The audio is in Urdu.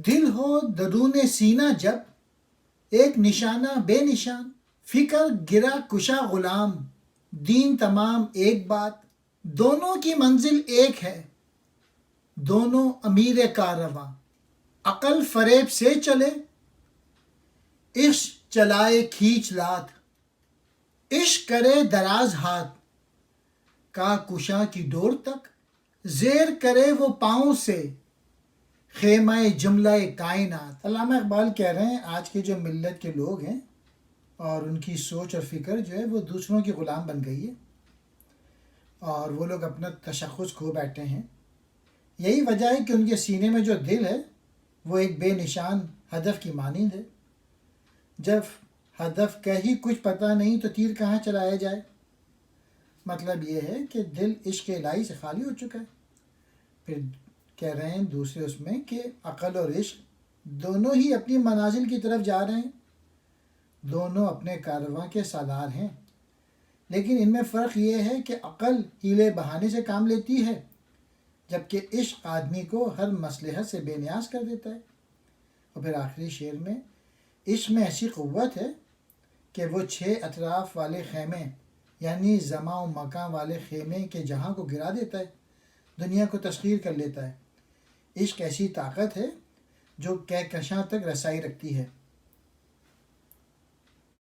دل ہو درون سینہ جب، ایک نشانہ بے نشان، فکر گرا کشا غلام، دین تمام ایک بات، دونوں کی منزل ایک ہے، دونوں امیر کارواں، عقل فریب سے چلے، عشق چلائے کھینچ لات، عشق کرے دراز ہاتھ، کا کشاں کی ڈور تک، زیر کرے وہ پاؤں سے، خیمہ جملہ کائنات۔ علامہ اقبال کہہ رہے ہیں آج کے جو ملت کے لوگ ہیں اور ان کی سوچ اور فکر جو ہے وہ دوسروں کی غلام بن گئی ہے، اور وہ لوگ اپنا تشخص کھو بیٹھے ہیں۔ یہی وجہ ہے کہ ان کے سینے میں جو دل ہے وہ ایک بے نشان ہدف کی مانند ہے۔ جب ہدف کا ہی کچھ پتہ نہیں تو تیر کہاں چلایا جائے؟ مطلب یہ ہے کہ دل عشق الہی سے خالی ہو چکا ہے۔ پھر کہہ رہے ہیں دوسرے اس میں کہ عقل اور عشق دونوں ہی اپنی منازل کی طرف جا رہے ہیں، دونوں اپنے کارواں کے سالار ہیں، لیکن ان میں فرق یہ ہے کہ عقل ہیلے بہانے سے کام لیتی ہے، جبکہ عشق آدمی کو ہر مصلحت سے بے نیاز کر دیتا ہے۔ اور پھر آخری شعر میں عشق میں ایسی قوت ہے کہ وہ 6 اطراف والے خیمے یعنی زمان و مکان والے خیمے کے جہاں کو گرا دیتا ہے، دنیا کو تسخیر کر لیتا ہے۔ عشق ایسی طاقت ہے جو کہکشاں تک رسائی رکھتی ہے۔